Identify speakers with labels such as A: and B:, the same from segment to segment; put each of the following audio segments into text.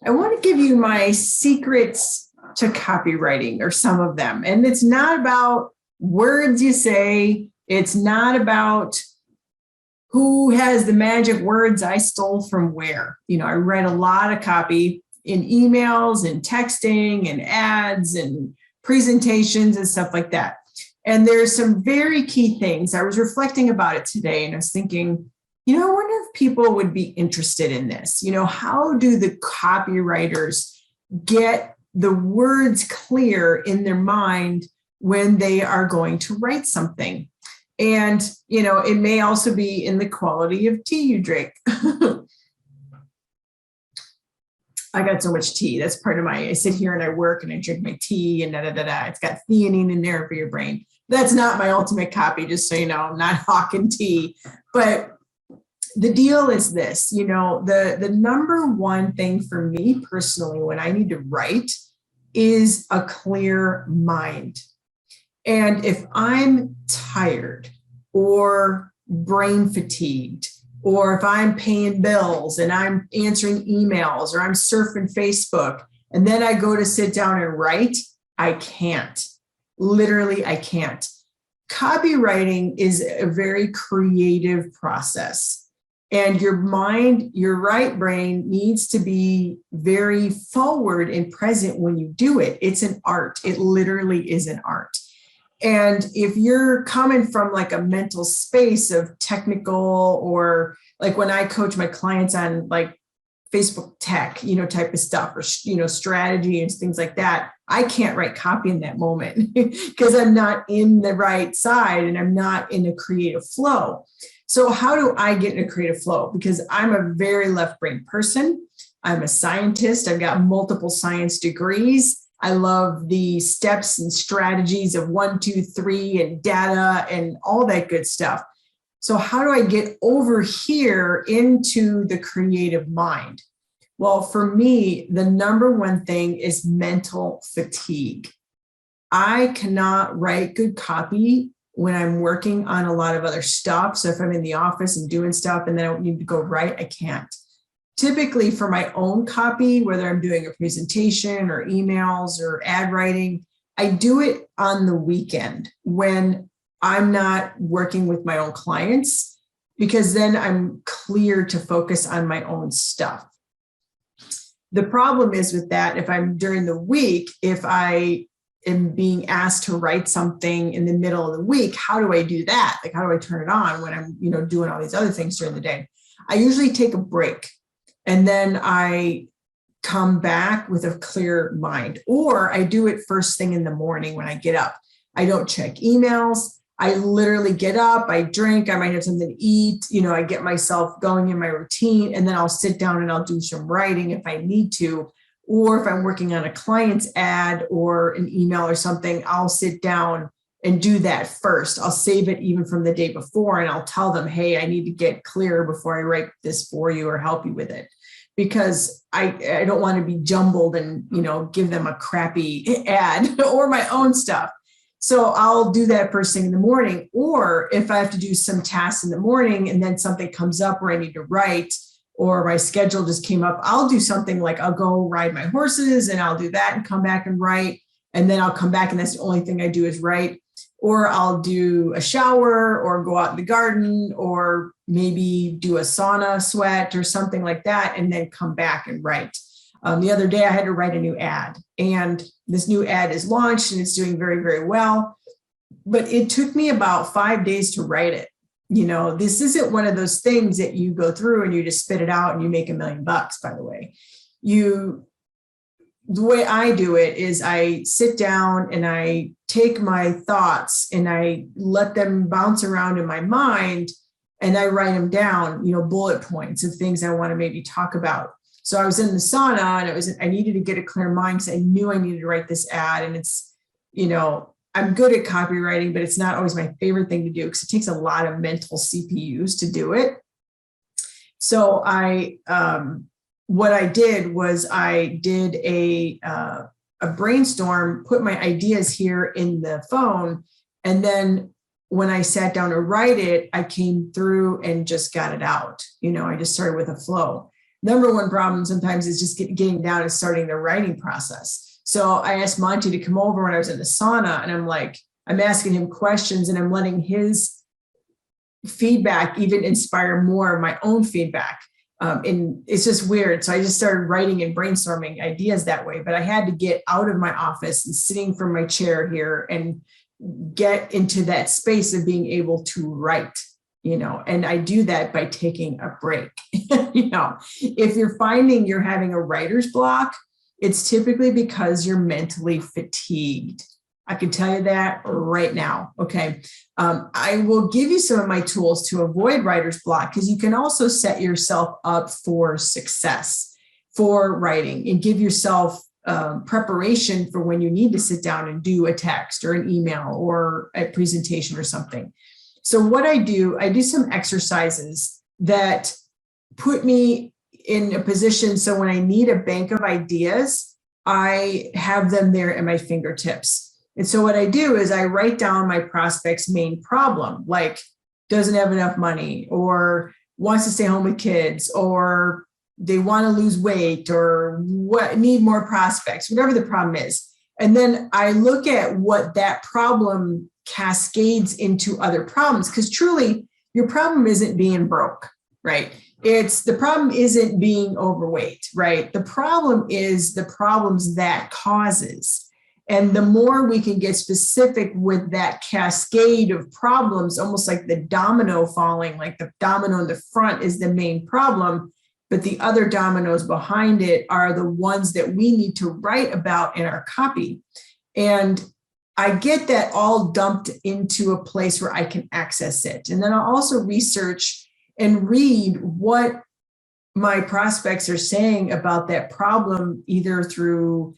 A: I want to give you my secrets to copywriting, or some of them. And it's not about words you say. It's not about who has the magic words I stole from where. I write a lot of copy in emails and texting and ads and presentations and stuff like that. And there's some very key things. I was reflecting about it today and I was thinking, I wonder if people would be interested in this. How do the copywriters get the words clear in their mind when they are going to write something? And, it may also be in the quality of tea you drink. I got so much tea. That's part of I sit here and I work and I drink my tea and It's got theanine in there for your brain. That's not my ultimate copy, just so you know. I'm not hawking tea. But the deal is this, the number one thing for me personally when I need to write is a clear mind. And if I'm tired or brain fatigued, or if I'm paying bills and I'm answering emails or I'm surfing Facebook, and then I go to sit down and write, I can't. Literally, I can't. Copywriting is a very creative process. And your mind, your right brain needs to be very forward and present when you do it. It's an art. It literally is an art. And if you're coming from like a mental space of technical, or like when I coach my clients on like Facebook tech, type of stuff, or, strategy and things like that, I can't write copy in that moment because I'm not in the right side and I'm not in a creative flow. So how do I get in a creative flow? Because I'm a very left brain person. I'm a scientist. I've got multiple science degrees. I love the steps and strategies of 1, 2, 3 and data and all that good stuff. So how do I get over here into the creative mind? Well, for me, the number one thing is mental fatigue. I cannot write good copy when I'm working on a lot of other stuff. So if I'm in the office and doing stuff and then I need to go write, I can't. Typically for my own copy, whether I'm doing a presentation or emails or ad writing, I do it on the weekend when I'm not working with my own clients, because then I'm clear to focus on my own stuff. The problem is with that, if I'm during the week, if I am being asked to write something in the middle of the week, how do I do that? Like, how do I turn it on when I'm, doing all these other things during the day? I usually take a break and then I come back with a clear mind, or I do it first thing in the morning when I get up. I don't check emails. I literally get up, I drink, I might have something to eat, I get myself going in my routine, and then I'll sit down and I'll do some writing if I need to. Or if I'm working on a client's ad or an email or something, I'll sit down and do that first. I'll save it even from the day before, and I'll tell them, hey, I need to get clear before I write this for you or help you with it. Because I don't want to be jumbled and, give them a crappy ad or my own stuff. So I'll do that first thing in the morning. Or if I have to do some tasks in the morning and then something comes up where I need to write, or my schedule just came up, I'll do something like I'll go ride my horses and I'll do that and come back and write. And then I'll come back and that's the only thing I do is write. Or I'll do a shower or go out in the garden or maybe do a sauna sweat or something like that, and then come back and write. The other day I had to write a new ad, and this new ad is launched and it's doing very, very well. But it took me about 5 days to write it. This isn't one of those things that you go through and you just spit it out and you make $1 million, by the way. The way I do it is I sit down and I take my thoughts and I let them bounce around in my mind and I write them down, bullet points of things I want to maybe talk about. So I was in the sauna and I needed to get a clear mind because I knew I needed to write this ad. And it's, I'm good at copywriting, but it's not always my favorite thing to do because it takes a lot of mental CPUs to do it. So what I did was I did a brainstorm, put my ideas here in the phone. And then when I sat down to write it, I came through and just got it out. I just started with a flow. number one problem sometimes is just getting down and starting the writing process. So I asked Monty to come over when I was in the sauna, and I'm asking him questions, and I'm letting his feedback even inspire more of my own feedback. And it's just weird. So I just started writing and brainstorming ideas that way, but I had to get out of my office and sitting from my chair here and get into that space of being able to write, and I do that by taking a break. If you're finding you're having a writer's block, it's typically because you're mentally fatigued. I can tell you that right now. Okay. I will give you some of my tools to avoid writer's block, because you can also set yourself up for success for writing and give yourself preparation for when you need to sit down and do a text or an email or a presentation or something. So what I do some exercises that put me in a position so when I need a bank of ideas, I have them there at my fingertips. And so what I do is I write down my prospect's main problem, like doesn't have enough money, or wants to stay home with kids, or they want to lose weight, or need more prospects, whatever the problem is. And then I look at what that problem cascades into other problems, because truly your problem isn't being broke, right? The problem isn't being overweight, right? The problem is the problems that causes. And the more we can get specific with that cascade of problems, almost like the domino falling, like the domino in the front is the main problem, but the other dominoes behind it are the ones that we need to write about in our copy. And I get that all dumped into a place where I can access it. And then I'll also research and read what my prospects are saying about that problem, either through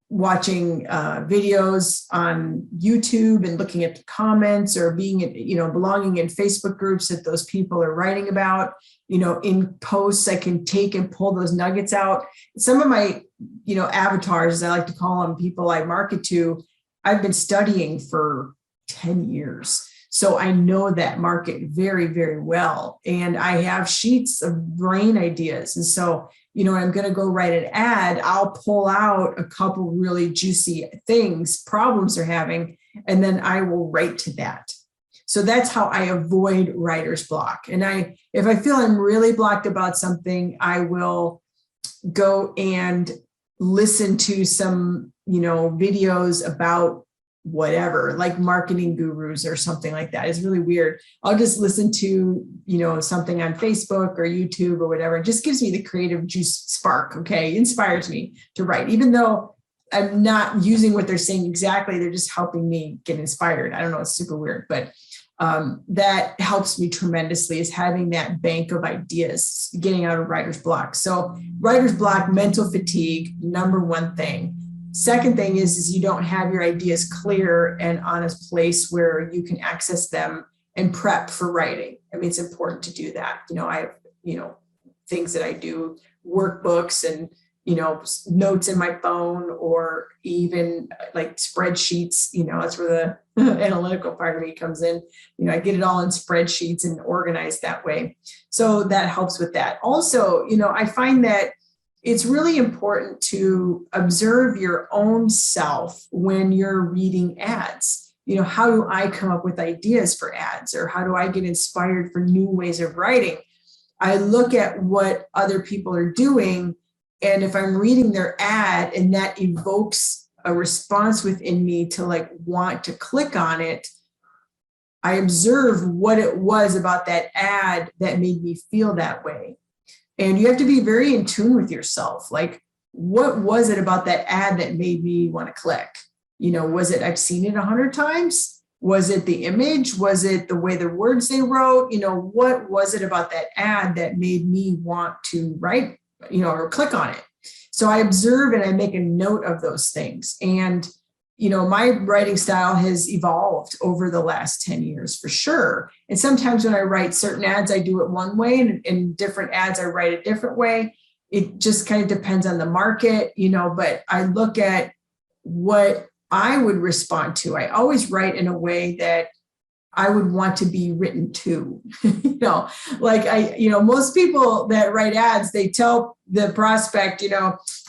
A: watching videos on YouTube and looking at the comments, or belonging in Facebook groups that those people are writing about, in posts. I can take and pull those nuggets out. Some of my, avatars, as I like to call them, people I market to, I've been studying for 10 years. So I know that market very, very well. And I have sheets of brain ideas. And so, I'm going to go write an ad. I'll pull out a couple really juicy problems they're having, and then I will write to that. So that's how I avoid writer's block. And if I feel I'm really blocked about something, I will go and listen to some, videos about whatever, like marketing gurus or something like that. It's really weird. I'll just listen to, something on Facebook or YouTube or whatever. It just gives me the creative juice spark. Okay. Inspires me to write, even though I'm not using what they're saying exactly. They're just helping me get inspired. I don't know. It's super weird, but that helps me tremendously, is having that bank of ideas, getting out of writer's block. So writer's block, mental fatigue, number one thing. Second thing is you don't have your ideas clear and on a place where you can access them and prep for writing. I mean, it's important to do that. I have, things that I do, workbooks and, notes in my phone, or even like spreadsheets, that's where the analytical part of me comes in. I get it all in spreadsheets and organized that way. So that helps with that. Also, I find that it's really important to observe your own self when you're reading ads. How do I come up with ideas for ads, or how do I get inspired for new ways of writing? I look at what other people are doing, and if I'm reading their ad and that evokes a response within me to want to click on it, I observe what it was about that ad that made me feel that way. And you have to be very in tune with yourself. Like, what was it about that ad that made me want to click? Was it I've seen it 100 times? Was it the image? Was it the way the words they wrote? What was it about that ad that made me want to write, or click on it? So I observe and I make a note of those things. And, my writing style has evolved over the last 10 years for sure. And sometimes when I write certain ads, I do it one way, and in different ads, I write a different way. It just kind of depends on the market, but I look at what I would respond to. I always write in a way that I would want to be written to. Most people that write ads, they tell the prospect,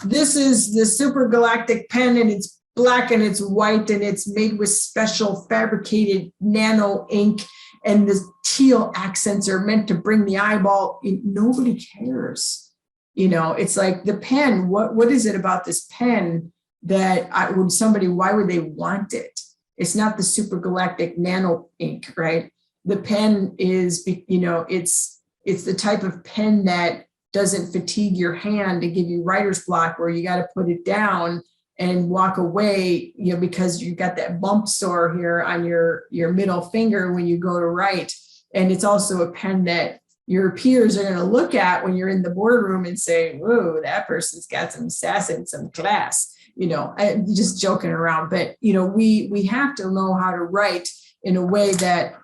A: this is the super galactic pen and it's black and it's white and it's made with special fabricated nano ink and the teal accents are meant to bring the eyeball. Nobody cares. It's like the pen, what is it about this pen that why would they want it? It's not the super galactic nano ink, right? The pen is, it's the type of pen that doesn't fatigue your hand to give you writer's block where you got to put it down and walk away, because you got that bump sore here on your middle finger when you go to write. And it's also a pen that your peers are going to look at when you're in the boardroom and say, whoa, that person's got some sass and some class, I'm just joking around. But, we have to know how to write in a way that,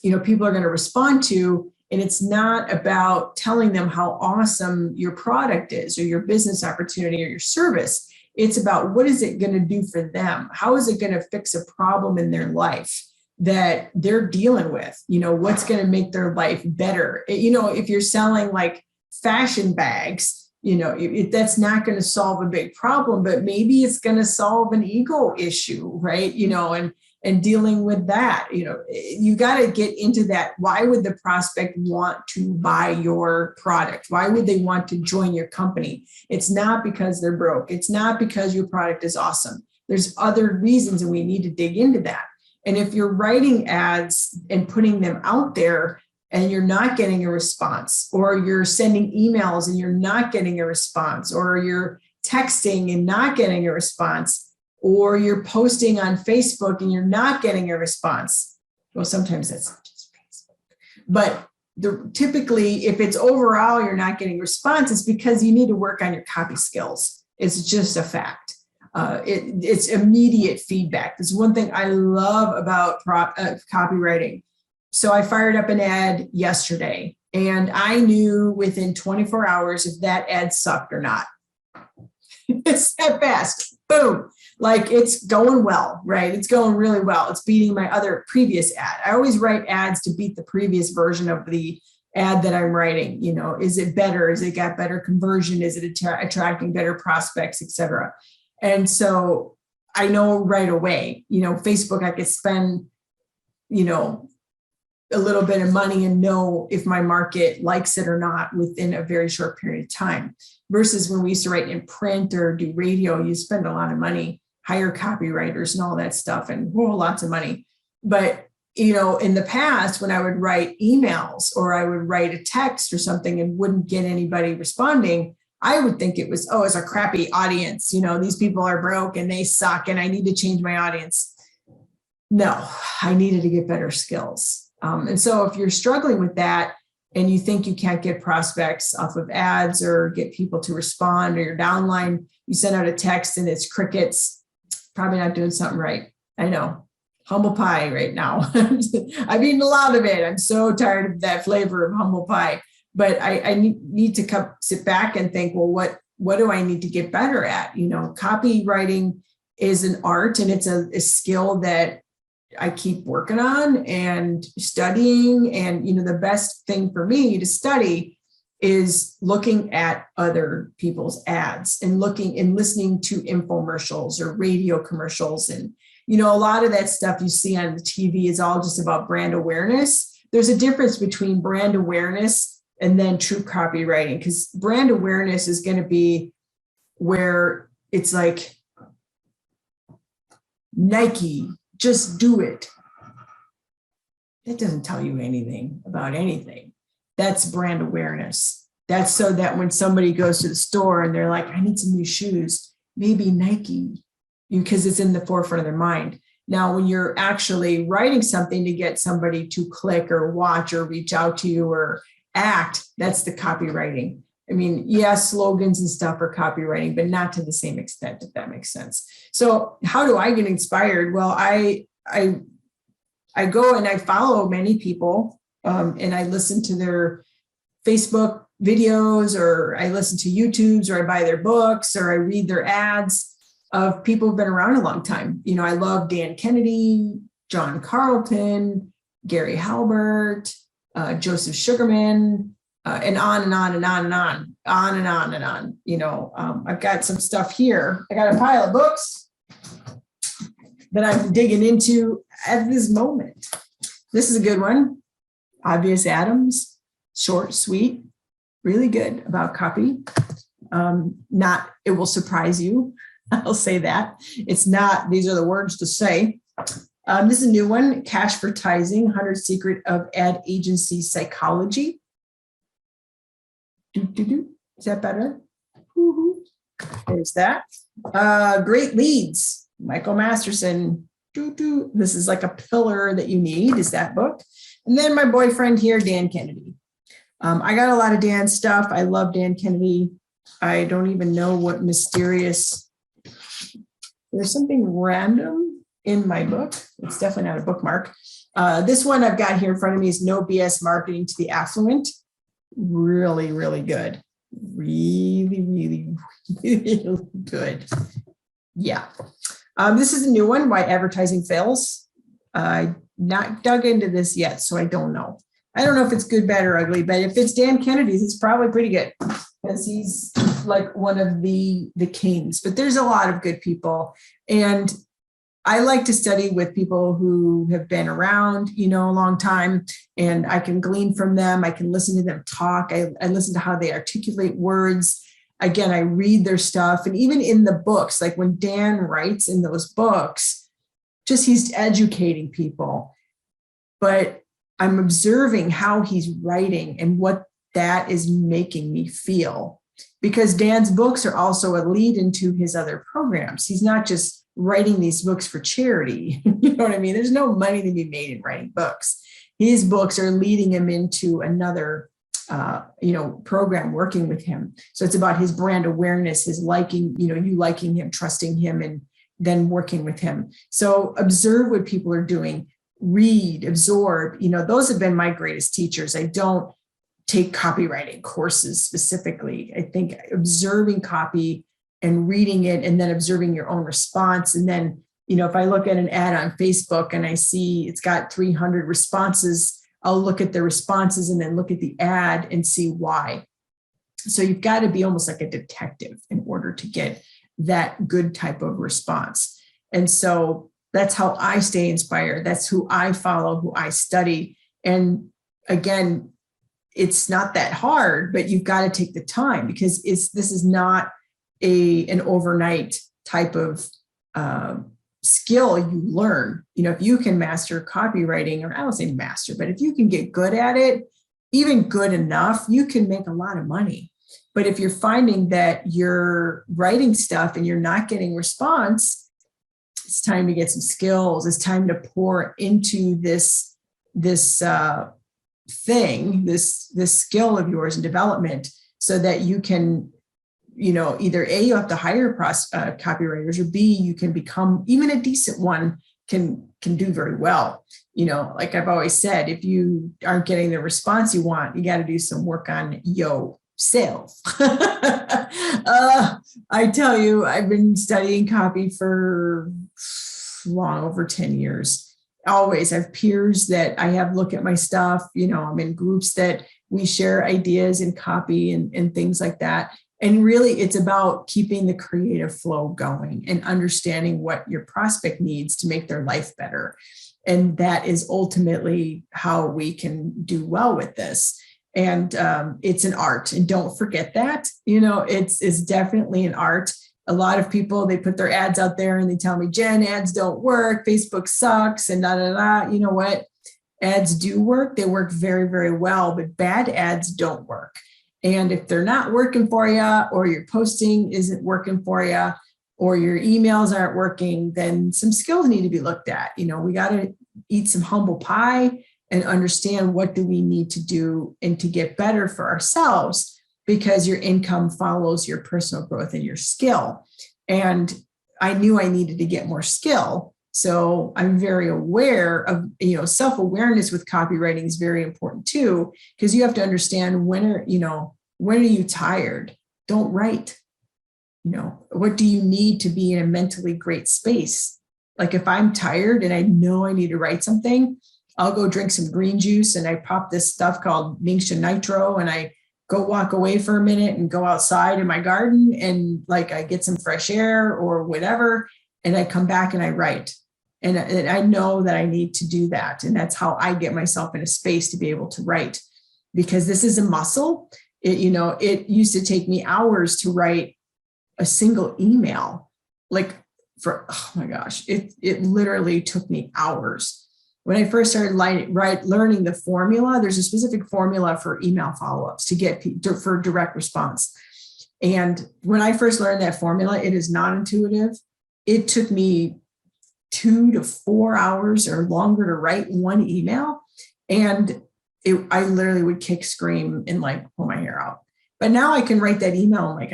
A: people are going to respond to. And it's not about telling them how awesome your product is or your business opportunity or your service. It's about what is it going to do for them? How is it going to fix a problem in their life that they're dealing with? What's going to make their life better? If you're selling like fashion bags, that's not going to solve a big problem, but maybe it's going to solve an ego issue, right? And dealing with that, you got to get into that. Why would the prospect want to buy your product? Why would they want to join your company? It's not because they're broke. It's not because your product is awesome. There's other reasons, and we need to dig into that. And if you're writing ads and putting them out there and you're not getting a response, or you're sending emails and you're not getting a response, or you're texting and not getting a response, or you're posting on Facebook and you're not getting a response. Well, sometimes that's not just Facebook, but typically if it's overall you're not getting response, it's because you need to work on your copy skills. It's just a fact. It's immediate feedback. That's one thing I love about copywriting. So I fired up an ad yesterday and I knew within 24 hours if that ad sucked or not. It's that fast. Boom. Like it's going well, right? It's going really well. It's beating my other previous ad. I always write ads to beat the previous version of the ad that I'm writing. Is it better? Is it got better conversion? Is it attracting better prospects, et cetera? And so I know right away, Facebook, I could spend, a little bit of money and know if my market likes it or not within a very short period of time. Versus when we used to write in print or do radio, you spend a lot of money, hire copywriters and all that stuff, and lots of money. But, in the past, when I would write emails or I would write a text or something and wouldn't get anybody responding, I would think it was, it's a crappy audience. These people are broke and they suck and I need to change my audience. No, I needed to get better skills. And so if you're struggling with that and you think you can't get prospects off of ads or get people to respond, or you're downline, you send out a text and it's crickets, probably not doing something right. I know. Humble pie right now. I've eaten a lot of it. I'm so tired of that flavor of humble pie. But I need to sit back and think, well, what do I need to get better at? Copywriting is an art and it's a skill that I keep working on and studying. And, the best thing for me to study is looking at other people's ads and listening to infomercials or radio commercials. And, a lot of that stuff you see on the TV is all just about brand awareness. There's a difference between brand awareness and then true copywriting, because brand awareness is going to be where it's like Nike, just do it. It doesn't tell you anything about anything. That's brand awareness. That's so that when somebody goes to the store and they're like, I need some new shoes, maybe Nike, because it's in the forefront of their mind. Now, when you're actually writing something to get somebody to click or watch or reach out to you or act, that's the copywriting. I mean, yes, slogans and stuff are copywriting, but not to the same extent, if that makes sense. So how do I get inspired? Well, I go and I follow many people and I listen to their Facebook videos, or I listen to YouTubes, or I buy their books, or I read their ads of people who've been around a long time. I love Dan Kennedy, John Carlton, Gary Halbert, Joseph Sugarman, and on and on and on and on and on and on. You know, I've got some stuff here. I got a pile of books that I'm digging into at this moment. This is a good one. Obvious Adams, short, sweet, really good about copy. It will surprise you. I'll say that. It's not, these are the words to say. This is a new one, Cashvertising, 100 Secret of Ad Agency Psychology. Is that better? There's that. Great Leads, Michael Masterson. This is like a pillar that you need, is that book. And then my boyfriend here, Dan Kennedy. I got a lot of Dan stuff. I love Dan Kennedy. I don't even know what mysterious, there's something random in my book. It's definitely not a bookmark. This one I've got here in front of me is No BS Marketing to the Affluent. Really, really good. Really, really good. Yeah. This is a new one, Why Advertising Fails. I not dug into this yet, so I don't know. I don't know if it's good, bad, or ugly, but if it's Dan Kennedy's, it's probably pretty good because he's like one of the kings. But there's a lot of good people. And I like to study with people who have been around, you know, a long time, and I can glean from them. I can listen to them talk. I listen to how they articulate words. Again, I read their stuff. And even in the books, like when Dan writes in those books, just he's educating people. But I'm observing how he's writing and what that is making me feel. Because Dan's books are also a lead into his other programs. He's not just writing these books for charity. You know what I mean? There's no money to be made in writing books. His books are leading him into another program working with him. So it's about his brand awareness, his liking, you liking him, trusting him, and then working with him. So observe what people are doing, read, absorb, those have been my greatest teachers. I don't take copywriting courses specifically. I think observing copy and reading it and then observing your own response. And then, if I look at an ad on Facebook and I see it's got 300 responses, I'll look at the responses and then look at the ad and see why. So you've got to be almost like a detective in order to get that good type of response. And so that's how I stay inspired. That's who I follow, who I study. And again, it's not that hard, but you've got to take the time because this is not an overnight type of skill you learn. If you can master copywriting, or I don't say master, but if you can get good at it, even good enough, you can make a lot of money. But if you're finding that you're writing stuff and you're not getting response, it's time to get some skills. It's time to pour into this skill of yours and development so that you can, either A, you have to hire copywriters, or B, you can become even a decent one can do very well. Like I've always said, if you aren't getting the response you want, you got to do some work on yourself. I tell you, I've been studying copy for long over 10 years. Always I have peers that I have look at my stuff. I'm in groups that we share ideas and copy and things like that. And really it's about keeping the creative flow going and understanding what your prospect needs to make their life better. And that is ultimately how we can do well with this. And it's an art, and don't forget that, it's definitely an art. A lot of people, they put their ads out there and they tell me, Jen, ads don't work. Facebook sucks and You know what? Ads do work. They work very, very well, but bad ads don't work. And if they're not working for you, or your posting isn't working for you, or your emails aren't working, then some skills need to be looked at. We got to eat some humble pie and understand what do we need to do and to get better for ourselves, because your income follows your personal growth and your skill. And I knew I needed to get more skill. So I'm very aware of, self-awareness with copywriting is very important too, because you have to understand when are you tired? Don't write. What do you need to be in a mentally great space? Like if I'm tired and I know I need to write something, I'll go drink some green juice and I pop this stuff called Ningxia Nitro, and I go walk away for a minute and go outside in my garden and like I get some fresh air or whatever, and I come back and I write. And I know that I need to do that. And that's how I get myself in a space to be able to write, because this is a muscle. It used to take me hours to write a single email. Oh my gosh, it literally took me hours. When I first started learning the formula, there's a specific formula for email follow-ups for direct response. And when I first learned that formula, it is non-intuitive. It took me 2 to 4 hours or longer to write one email. And I literally would kick, scream, and like pull my hair out. But now I can write that email in like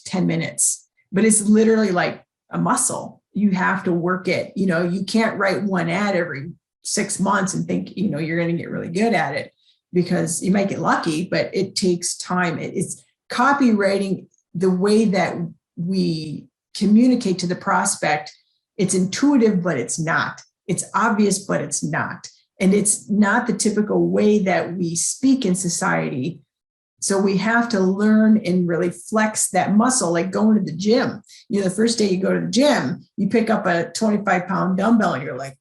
A: 10 minutes. But it's literally like a muscle. You have to work it. You can't write one ad every 6 months and think, you're going to get really good at it, because you might get lucky, but it takes time. It's copywriting, the way that we communicate to the prospect. It's intuitive, but it's not. It's obvious, but it's not. And it's not the typical way that we speak in society. So we have to learn and really flex that muscle, like going to the gym. The first day you go to the gym, you pick up a 25-pound dumbbell and you're like,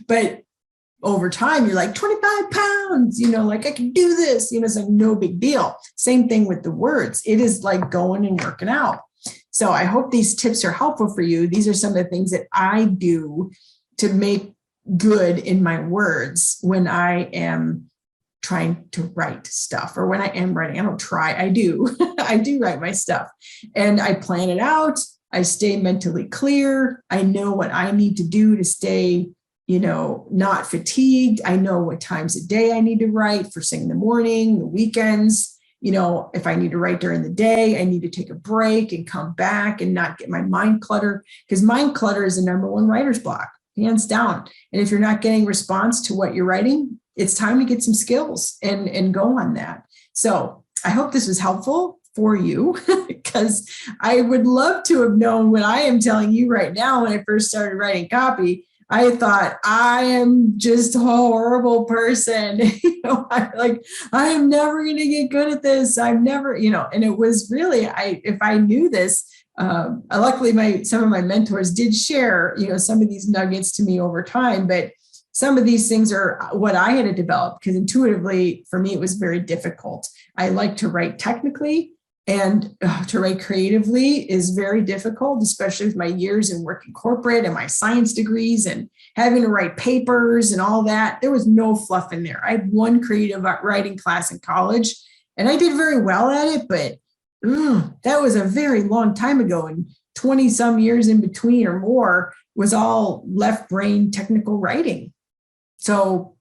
A: but over time you're like 25 pounds, like I can do this, it's like no big deal. Same thing with the words. It is like going and working out. So I hope these tips are helpful for you. These are some of the things that I do to make good in my words when I am trying to write stuff, or when I am writing. I don't try, I do. I do write my stuff, and I plan it out. I stay mentally clear. I know what I need to do to stay, not fatigued. I know what times a day I need to write, first thing in the morning, the weekends. If I need to write during the day, I need to take a break and come back and not get my mind clutter, because mind clutter is the number one writer's block, hands down. And if you're not getting response to what you're writing, it's time to get some skills and go on that. So I hope this was helpful for you, because I would love to have known what I am telling you right now. When I first started writing copy, I thought, I am just a horrible person. I am never going to get good at this. I've never, and it was really, if I knew this, luckily some of my mentors did share, some of these nuggets to me over time, but some of these things are what I had to develop, because intuitively for me, it was very difficult. I like to write technically, and to write creatively is very difficult, especially with my years in working corporate and my science degrees and having to write papers and all that. There was no fluff in there. I had one creative writing class in college, and I did very well at it, but that was a very long time ago, and 20 some years in between or more was all left brain technical writing. So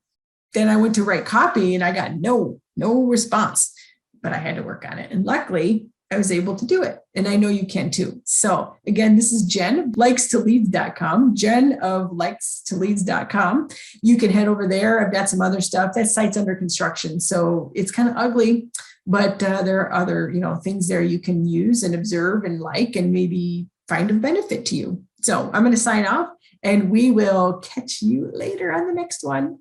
A: then I went to write copy and I got no response, but I had to work on it. And luckily I was able to do it. And I know you can too. So again, this is Jen of likes2leads.com, Jen of likes2leads.com. You can head over there. I've got some other stuff. That site's under construction, so it's kind of ugly, but there are other, things there you can use and observe and like, and maybe find a benefit to you. So I'm going to sign off, and we will catch you later on the next one.